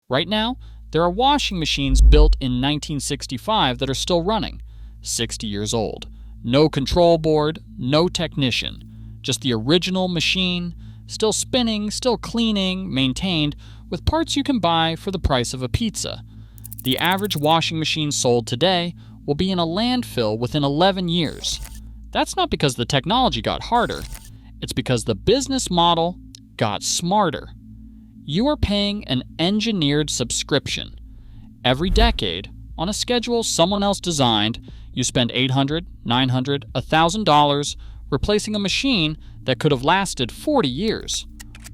Right now, there are washing machines built in 1965 that are still running, 60 years old. No control board, no technician. Just the original machine, still spinning, still cleaning, maintained, with parts you can buy for the price of a pizza. The average washing machine sold today will be in a landfill within 11 years. That's not because the technology got harder. It's because the business model got smarter. You are paying an engineered subscription. Every decade, on a schedule someone else designed, you spend $800, $900, $1,000 replacing a machine that could have lasted 40 years.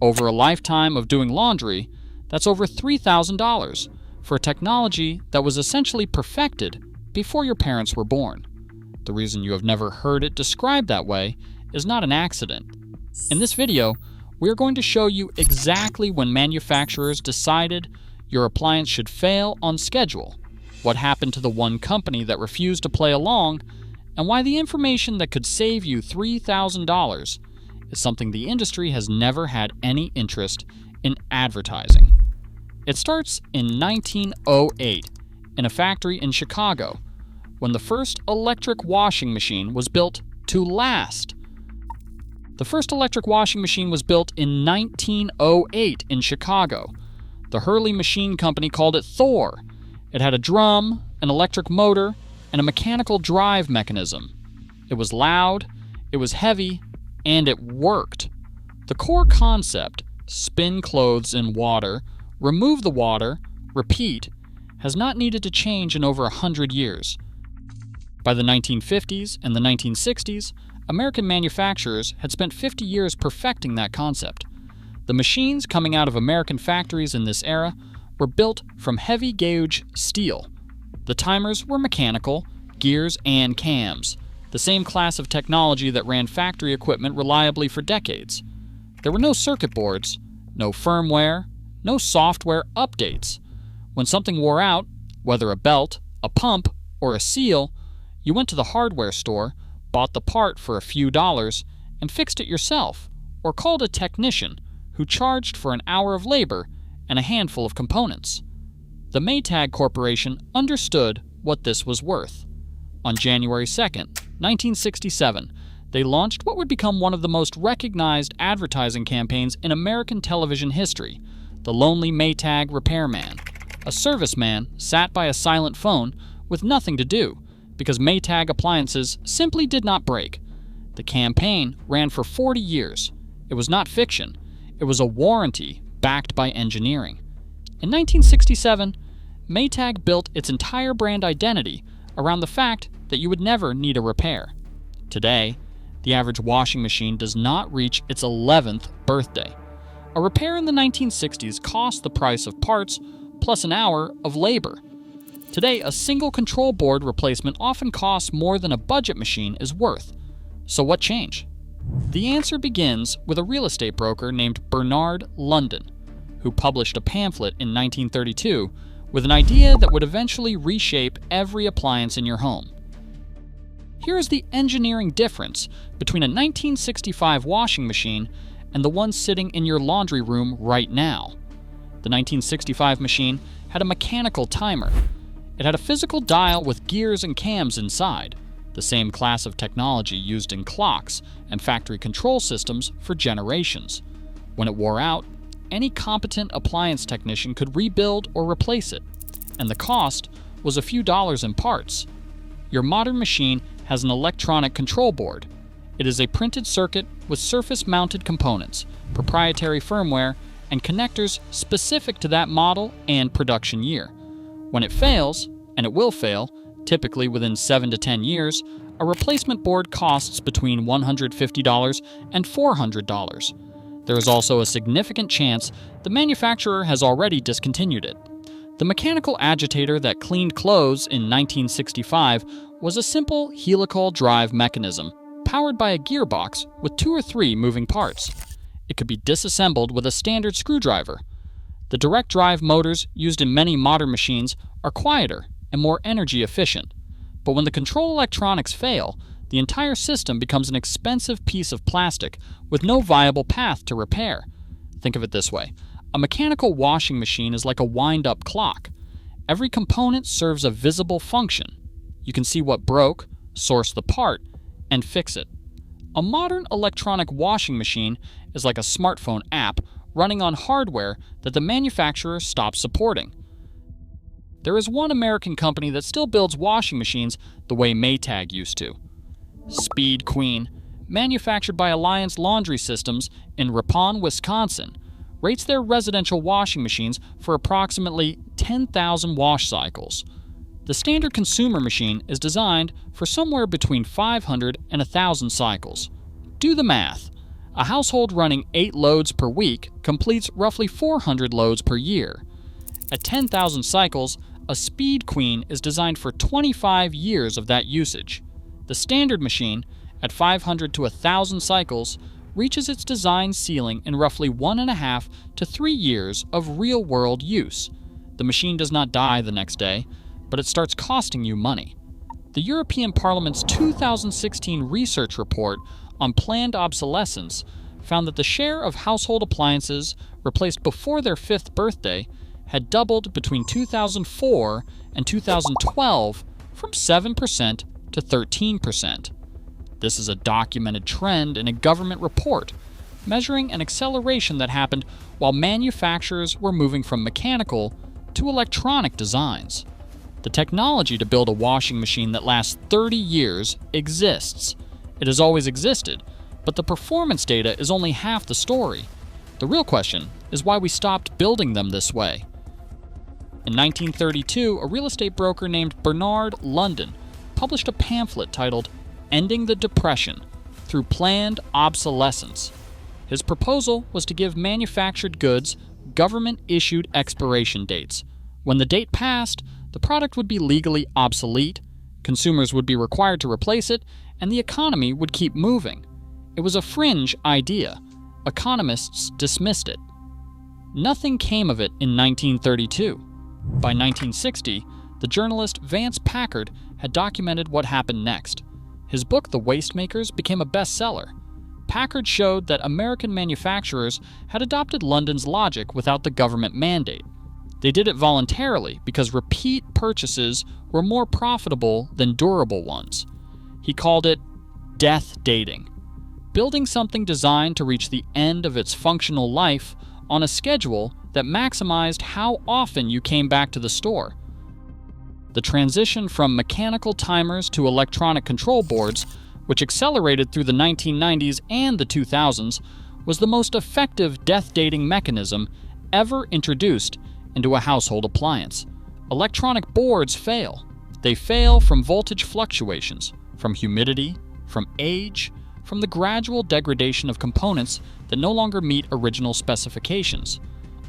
Over a lifetime of doing laundry, that's over $3,000 for a technology that was essentially perfected before your parents were born. The reason you have never heard it described that way is not an accident. In this video, we are going to show you exactly when manufacturers decided your appliance should fail on schedule, what happened to the one company that refused to play along, and why the information that could save you $3,000 is something the industry has never had any interest in advertising. It starts in 1908 in a factory in Chicago, when the first electric washing machine was built to last. The first electric washing machine was built in 1908 in Chicago. The Hurley Machine Company called it Thor. It had a drum, an electric motor, and a mechanical drive mechanism. It was loud, it was heavy, and it worked. The core concept, spin clothes in water, remove the water, repeat, has not needed to change in over 100 years. By the 1950s and the 1960s, American manufacturers had spent 50 years perfecting that concept. The machines coming out of American factories in this era were built from heavy-gauge steel. The timers were mechanical, gears and cams, the same class of technology that ran factory equipment reliably for decades. There were no circuit boards, no firmware, no software updates. When something wore out, whether a belt, a pump, or a seal, you went to the hardware store, bought the part for a few dollars, and fixed it yourself, or called a technician who charged for an hour of labor and a handful of components. The Maytag Corporation understood what this was worth. On January 2nd, 1967, they launched what would become one of the most recognized advertising campaigns in American television history, the Lonely Maytag Repairman. A serviceman sat by a silent phone with nothing to do because Maytag appliances simply did not break. The campaign ran for 40 years. It was not fiction. It was a warranty backed by engineering. In 1967, Maytag built its entire brand identity around the fact that you would never need a repair. Today, the average washing machine does not reach its 11th birthday. A repair in the 1960s cost the price of parts plus an hour of labor. Today, a single control board replacement often costs more than a budget machine is worth. So what changed? The answer begins with a real estate broker named Bernard London, who published a pamphlet in 1932 with an idea that would eventually reshape every appliance in your home. Here is the engineering difference between a 1965 washing machine and the one sitting in your laundry room right now. The 1965 machine had a mechanical timer. It had a physical dial with gears and cams inside, the same class of technology used in clocks and factory control systems for generations. When it wore out, any competent appliance technician could rebuild or replace it, and the cost was a few dollars in parts. Your modern machine has an electronic control board. It is a printed circuit with surface-mounted components, proprietary firmware, and connectors specific to that model and production year. When it fails, and it will fail, typically within 7 to 10 years, a replacement board costs between $150 and $400. There is also a significant chance the manufacturer has already discontinued it. The mechanical agitator that cleaned clothes in 1965 was a simple helical drive mechanism powered by a gearbox with 2 or 3 moving parts. It could be disassembled with a standard screwdriver. The direct drive motors used in many modern machines are quieter and more energy efficient. But when the control electronics fail, the entire system becomes an expensive piece of plastic with no viable path to repair. Think of it this way. A mechanical washing machine is like a wind-up clock. Every component serves a visible function. You can see what broke, source the part, and fix it. A modern electronic washing machine is like a smartphone app running on hardware that the manufacturer stopped supporting. There is one American company that still builds washing machines the way Maytag used to. Speed Queen, manufactured by Alliance Laundry Systems in Ripon, Wisconsin, rates their residential washing machines for approximately 10,000 wash cycles. The standard consumer machine is designed for somewhere between 500 and 1,000 cycles. Do the math. A household running 8 loads per week completes roughly 400 loads per year. At 10,000 cycles, a Speed Queen is designed for 25 years of that usage. The standard machine, at 500 to 1,000 cycles, reaches its design ceiling in roughly 1.5 to 3 years of real-world use. The machine does not die the next day, but it starts costing you money. The European Parliament's 2016 research report on planned obsolescence found that the share of household appliances replaced before their 5th birthday had doubled between 2004 and 2012 from 7% to 13%. This is a documented trend in a government report, measuring an acceleration that happened while manufacturers were moving from mechanical to electronic designs. The technology to build a washing machine that lasts 30 years exists. It has always existed, but the performance data is only half the story. The real question is why we stopped building them this way. In 1932, a real estate broker named Bernard London published a pamphlet titled Ending the Depression Through Planned Obsolescence. His proposal was to give manufactured goods government-issued expiration dates. When the date passed, the product would be legally obsolete, consumers would be required to replace it, and the economy would keep moving. It was a fringe idea. Economists dismissed it. Nothing came of it in 1932. By 1960, the journalist Vance Packard had documented what happened next. His book, The Wastemakers, became a bestseller. Packard showed that American manufacturers had adopted London's logic without the government mandate. They did it voluntarily because repeat purchases were more profitable than durable ones. He called it death dating, building something designed to reach the end of its functional life on a schedule that maximized how often you came back to the store. The transition from mechanical timers to electronic control boards, which accelerated through the 1990s and the 2000s, was the most effective death dating mechanism ever introduced into a household appliance. Electronic boards fail. They fail from voltage fluctuations, from humidity, from age, from the gradual degradation of components that no longer meet original specifications.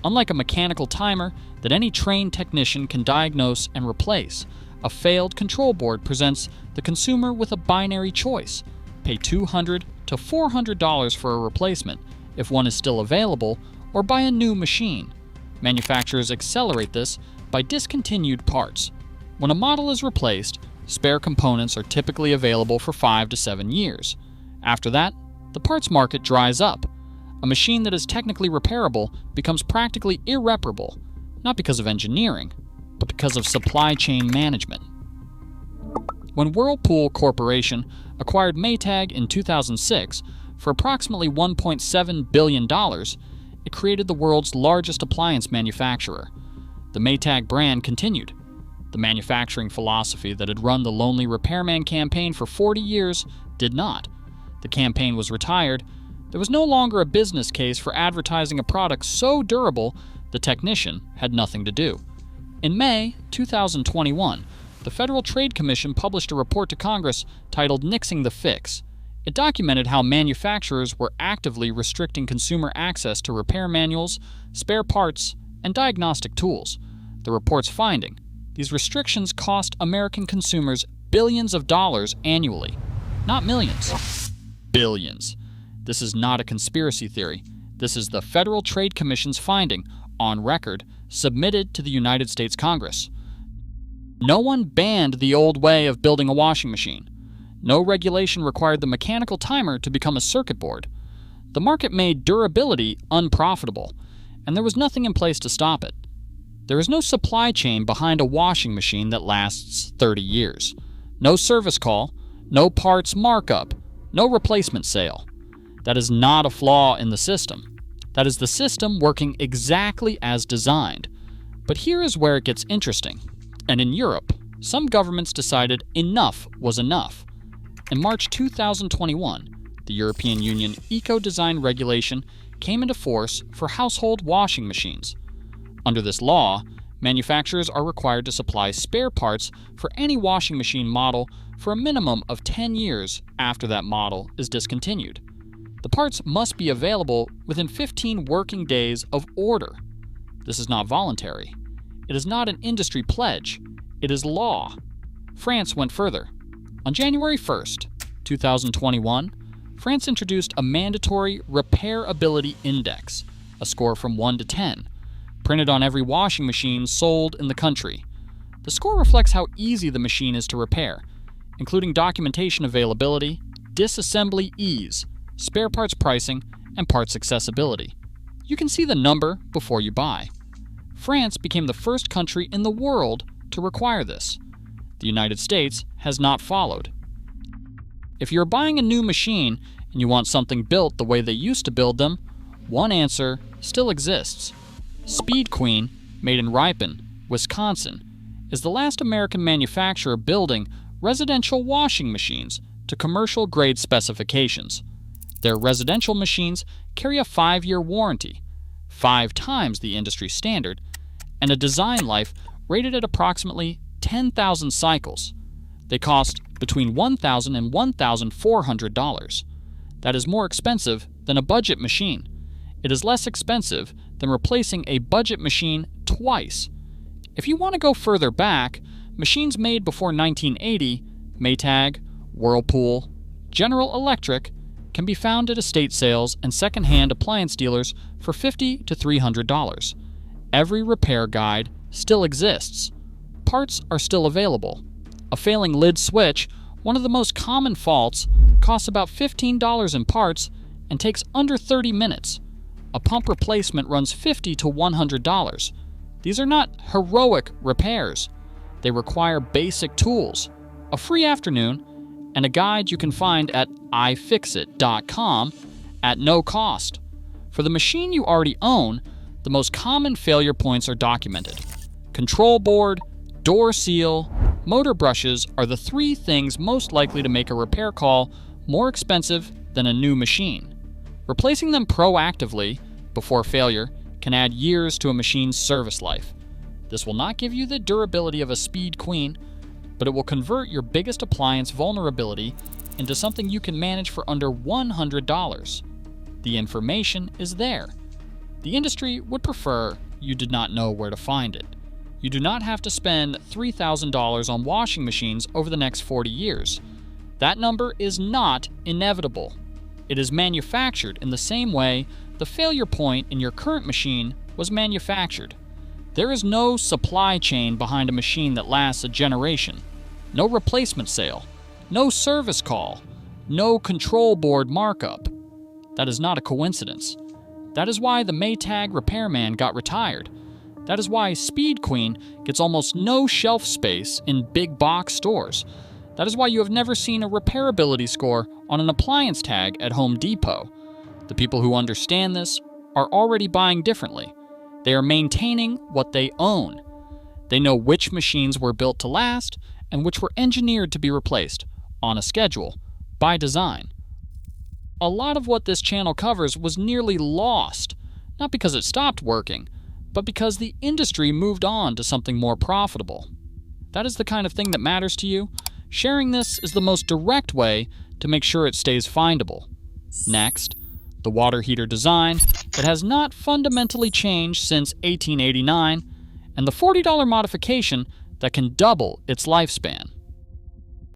Unlike a mechanical timer that any trained technician can diagnose and replace, a failed control board presents the consumer with a binary choice: pay $200 to $400 for a replacement if one is still available, or buy a new machine. Manufacturers accelerate this by discontinued parts. When a model is replaced, spare components are typically available for 5 to 7 years. After that, the parts market dries up. A machine that is technically repairable becomes practically irreparable, not because of engineering, but because of supply chain management. When Whirlpool Corporation acquired Maytag in 2006 for approximately $1.7 billion, it created the world's largest appliance manufacturer. The Maytag brand continued. The manufacturing philosophy that had run the Lonely Repairman campaign for 40 years did not. The campaign was retired. There was no longer a business case for advertising a product so durable the technician had nothing to do. In May 2021, the Federal Trade Commission published a report to Congress titled Nixing the Fix. It documented how manufacturers were actively restricting consumer access to repair manuals, spare parts, and diagnostic tools. The report's finding: these restrictions cost American consumers billions of dollars annually. Not millions. Billions. This is not a conspiracy theory. This is the Federal Trade Commission's finding, on record, submitted to the United States Congress. No one banned the old way of building a washing machine. No regulation required the mechanical timer to become a circuit board. The market made durability unprofitable, and there was nothing in place to stop it. There is no supply chain behind a washing machine that lasts 30 years. No service call, no parts markup, no replacement sale. That is not a flaw in the system. That is the system working exactly as designed. But here is where it gets interesting. And in Europe, some governments decided enough was enough. In March 2021, the European Union Eco-Design Regulation came into force for household washing machines. Under this law, manufacturers are required to supply spare parts for any washing machine model for a minimum of 10 years after that model is discontinued. The parts must be available within 15 working days of order. This is not voluntary. It is not an industry pledge. It is law. France went further. On January 1st, 2021, France introduced a mandatory repairability index, a score from 1 to 10, printed on every washing machine sold in the country. The score reflects how easy the machine is to repair, including documentation availability, disassembly ease, spare parts pricing, and parts accessibility. You can see the number before you buy. France became the first country in the world to require this. The United States has not followed. If you're buying a new machine and you want something built the way they used to build them, one answer still exists. Speed Queen, made in Ripon, Wisconsin, is the last American manufacturer building residential washing machines to commercial-grade specifications. Their residential machines carry a 5-year warranty, 5 times the industry standard, and a design life rated at approximately 10,000 cycles. They cost between $1,000 and $1,400. That is more expensive than a budget machine. It is less expensive than replacing a budget machine twice. If you want to go further back, machines made before 1980, Maytag, Whirlpool, General Electric, can be found at estate sales and second-hand appliance dealers for $50 to $300. Every repair guide still exists. Parts are still available. A failing lid switch, one of the most common faults, costs about $15 in parts and takes under 30 minutes. A pump replacement runs $50 to $100. These are not heroic repairs. They require basic tools, a free afternoon, and a guide you can find at ifixit.com at no cost. For the machine you already own, the most common failure points are documented. Control board, door seal, motor brushes are the 3 things most likely to make a repair call more expensive than a new machine. Replacing them proactively, before failure, can add years to a machine's service life. This will not give you the durability of a Speed Queen, but it will convert your biggest appliance vulnerability into something you can manage for under $100. The information is there. The industry would prefer you did not know where to find it. You do not have to spend $3,000 on washing machines over the next 40 years. That number is not inevitable. It is manufactured in the same way the failure point in your current machine was manufactured. There is no supply chain behind a machine that lasts a generation. No replacement sale. No service call. No control board markup. That is not a coincidence. That is why the Maytag repairman got retired. That is why Speed Queen gets almost no shelf space in big box stores. That is why you have never seen a repairability score on an appliance tag at Home Depot. The people who understand this are already buying differently. They are maintaining what they own. They know which machines were built to last and which were engineered to be replaced, on a schedule, by design. A lot of what this channel covers was nearly lost, not because it stopped working, but because the industry moved on to something more profitable. That is the kind of thing that matters to you. Sharing this is the most direct way to make sure it stays findable. Next, the water heater design that has not fundamentally changed since 1889, and the $40 modification that can double its lifespan.